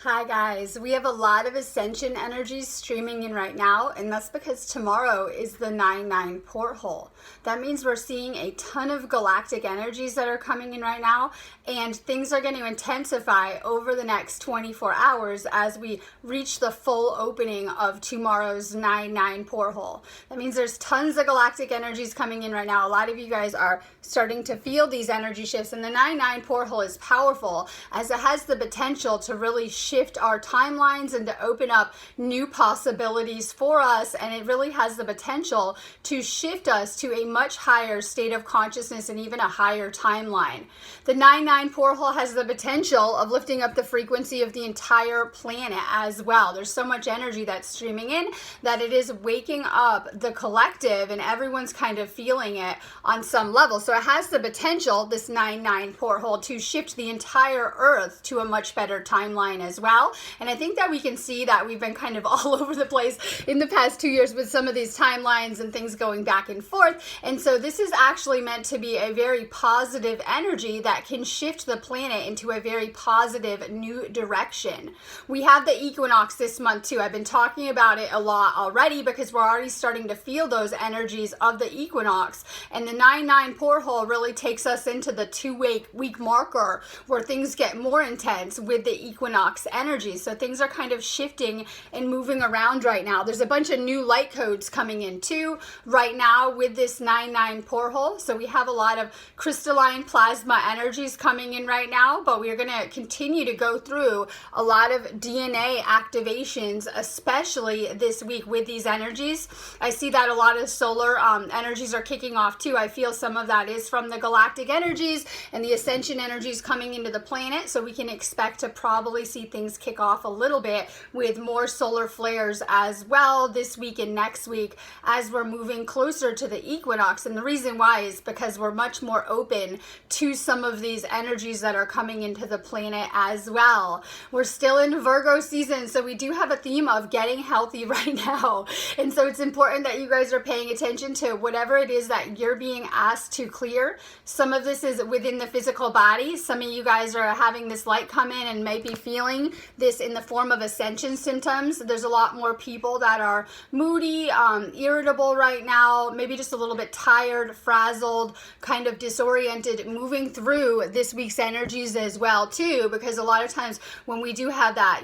Hi guys, we have a lot of ascension energies streaming in right now, and that's because tomorrow is the 9-9 porthole. That means we're seeing a ton of galactic energies that are coming in right now, and things are going to intensify over the next 24 hours as we reach the full opening of tomorrow's 9-9 porthole. That means there's tons of galactic energies coming in right now. A lot of you guys are starting to feel these energy shifts, and the 9-9 porthole is powerful as it has the potential to really shift our timelines and to open up new possibilities for us, and it really has the potential to shift us to a much higher state of consciousness and even a higher timeline. The 9-9 porthole has the potential of lifting up the frequency of the entire planet as well. There's so much energy that's streaming in that it is waking up the collective, and everyone's kind of feeling it on some level. So it has the potential, this 9-9 porthole, to shift the entire earth to a much better timeline as well. And I think that we can see that we've been kind of all over the place in the past 2 years with some of these timelines and things going back and forth. And so this is actually meant to be a very positive energy that can shift the planet into a very positive new direction. We have the equinox this month too. I've been talking about it a lot already because we're already starting to feel those energies of the equinox. And the 9-9 porthole really takes us into the 2-week marker where things get more intense with the equinox energy. So things are kind of shifting and moving around right now. There's a bunch of new light codes coming in too right now with this 9-9 porthole. So we have a lot of crystalline plasma energies coming in right now, but we are going to continue to go through a lot of DNA activations, especially this week with these energies. I see that a lot of solar energies are kicking off too. I feel some of that is from the galactic energies and the ascension energies coming into the planet. So we can expect to probably see things kick off a little bit with more solar flares as well this week and next week as we're moving closer to the equinox. And the reason why is because we're much more open to some of these energies that are coming into the planet as well. We're still in Virgo season, so we do have a theme of getting healthy right now. And so it's important that you guys are paying attention to whatever it is that you're being asked to clear. Some of this is within the physical body. Some of you guys are having this light come in and may be feeling this in the form of ascension symptoms. There's a lot more people that are moody, irritable right now, maybe just a little bit tired, frazzled, kind of disoriented, moving through this week's energies as well too, because a lot of times when we do have that,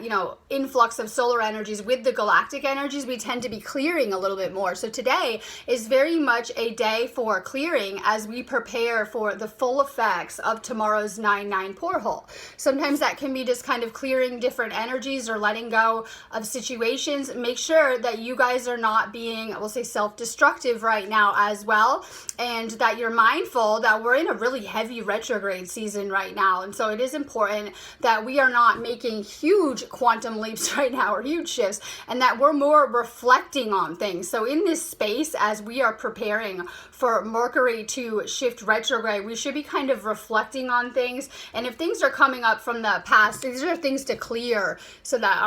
influx of solar energies with the galactic energies, we tend to be clearing a little bit more. So today is very much a day for clearing as we prepare for the full effects of tomorrow's 9-9 porthole. Sometimes that can be just kind of clearing different energies or letting go of situations. Make sure that you guys are not being, we'll say, self-destructive right now as well, and that you're mindful that we're in a really heavy retrograde season right now. And so it is important that we are not making huge quantum leaps right now or huge shifts, and that we're more reflecting on things. So in this space, as we are preparing for Mercury to shift retrograde, we should be kind of reflecting on things. And if things are coming up from the past, these are things to clear so that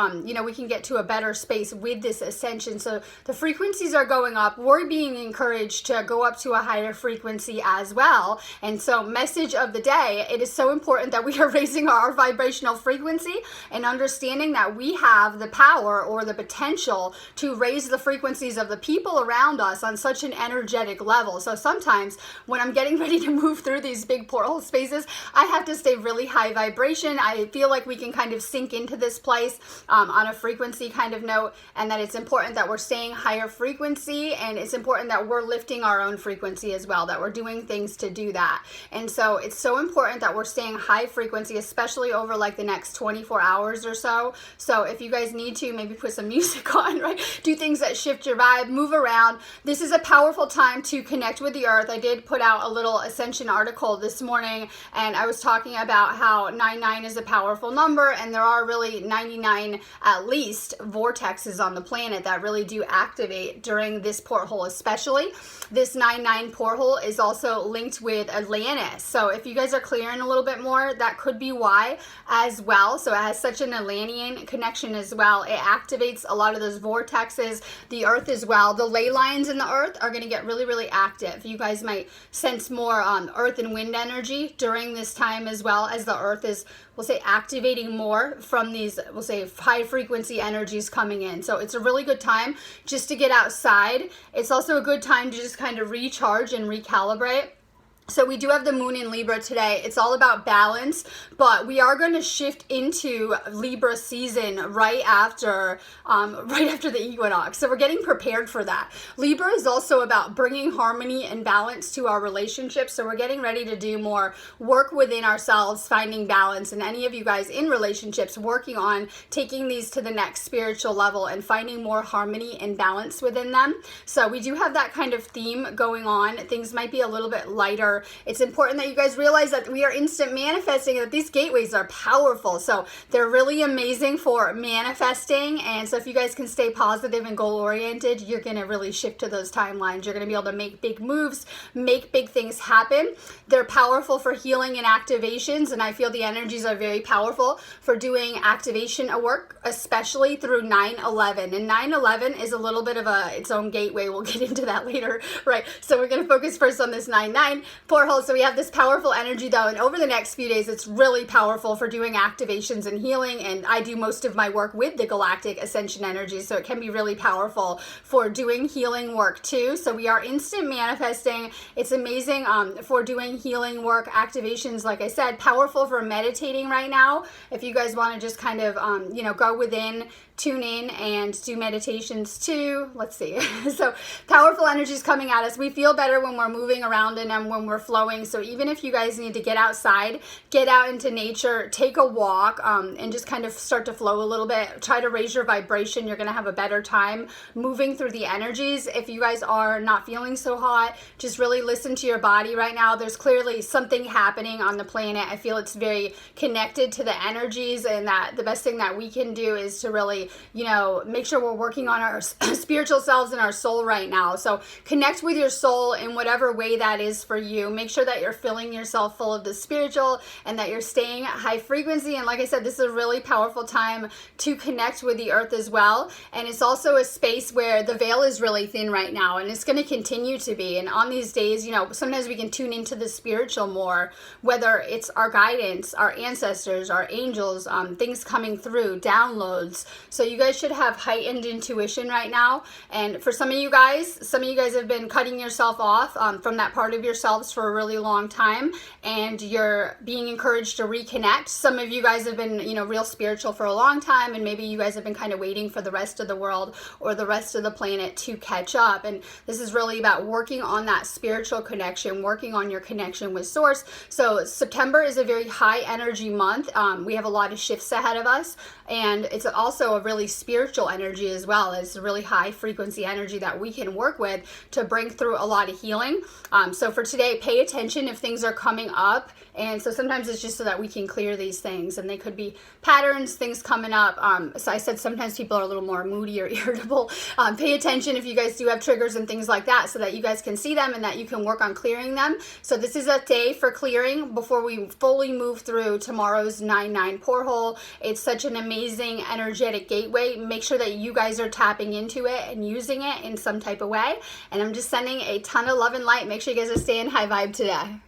we can get to a better space with this ascension. So the frequencies are going up. We're being encouraged to go up to a higher frequency as well. And so message of the day, it is so important that we are raising our vibrational frequency and understanding that we have the power or the potential to raise the frequencies of the people around us on such an energetic level. So sometimes when I'm getting ready to move through these big portal spaces, I have to stay really high vibration. I feel like we can kind of sink into this place on a frequency kind of note, and that it's important that we're staying higher frequency, and it's important that we're lifting our own frequency as well, that we're doing things to do that. And so it's so important that we're staying high frequency, especially over like the next 24 hours or so. So if you guys need to, maybe put some music on, right? Do things that shift your vibe, move around. This is a powerful time to connect with the earth. I did put out a little Ascension article this morning, and I was talking about how 9-9 is a powerful number, and there are really 99 at least vortexes on the planet that really do activate during this porthole. Especially this 9-9 porthole is also linked with Atlantis. So if you guys are clearing a little bit more, that could be why as well. So it has such an Atlantean connection as well. It activates a lot of those vortexes, the earth as well. The ley lines in the earth are going to get really, really active. You guys might sense more earth and wind energy during this time as well, as the earth is, we'll say, activating more from these, we'll say, high frequency energies coming in. So it's a really good time just to get outside. It's also a good time to just kind of recharge and recalibrate. So we do have the moon in Libra today. It's all about balance, but we are going to shift into Libra season right after the equinox. So we're getting prepared for that. Libra is also about bringing harmony and balance to our relationships. So we're getting ready to do more work within ourselves, finding balance. And any of you guys in relationships working on taking these to the next spiritual level and finding more harmony and balance within them. So we do have that kind of theme going on. Things might be a little bit lighter. It's important that you guys realize that we are instant manifesting, that these gateways are powerful. So they're really amazing for manifesting. And so if you guys can stay positive and goal oriented, you're going to really shift to those timelines. You're going to be able to make big moves, make big things happen. They're powerful for healing and activations. And I feel the energies are very powerful for doing activation work, especially through 9/11. And 9/11 is a little bit of its own gateway. We'll get into that later, right? So we're going to focus first on this 9/9 porthole. So we have this powerful energy though, and over the next few days it's really powerful for doing activations and healing. And I do most of my work with the galactic ascension energy, so it can be really powerful for doing healing work too. So we are instant manifesting. It's amazing for doing healing work, activations, like I said, powerful for meditating right now. If you guys want to just kind of go within, tune in and do meditations too. Let's see. So powerful energies coming at us. We feel better when we're moving around in them, when we're flowing. So even if you guys need to get outside, get out into nature, take a walk, and just kind of start to flow a little bit. Try to raise your vibration. You're going to have a better time moving through the energies. If you guys are not feeling so hot, just really listen to your body right now. There's clearly something happening on the planet. I feel it's very connected to the energies, and that the best thing that we can do is to really make sure we're working on our spiritual selves and our soul right now. So connect with your soul in whatever way that is for you. Make sure that you're filling yourself full of the spiritual and that you're staying at high frequency. And like I said, this is a really powerful time to connect with the earth as well. And it's also a space where the veil is really thin right now, and it's going to continue to be. And on these days, sometimes we can tune into the spiritual more, whether it's our guidance, our ancestors, our angels, things coming through, downloads. So you guys should have heightened intuition right now. And for some of you guys have been cutting yourself off from that part of yourselves for a really long time, and you're being encouraged to reconnect. Some of you guys have been, real spiritual for a long time, and maybe you guys have been kind of waiting for the rest of the world or the rest of the planet to catch up. And this is really about working on that spiritual connection, working on your connection with source. So September is a very high energy month. We have a lot of shifts ahead of us, and it's also a really spiritual energy as well. It's a really high frequency energy that we can work with to bring through a lot of healing. So for today, pay attention if things are coming up. And so sometimes it's just so that we can clear these things, and they could be patterns, things coming up. So I said sometimes people are a little more moody or irritable. Pay attention if you guys do have triggers and things like that, so that you guys can see them and that you can work on clearing them. So this is a day for clearing before we fully move through tomorrow's 9/9 porthole. It's such an amazing energetic gateway. Make sure that you guys are tapping into it and using it in some type of way. And I'm just sending a ton of love and light. Make sure you guys are staying high vibe today.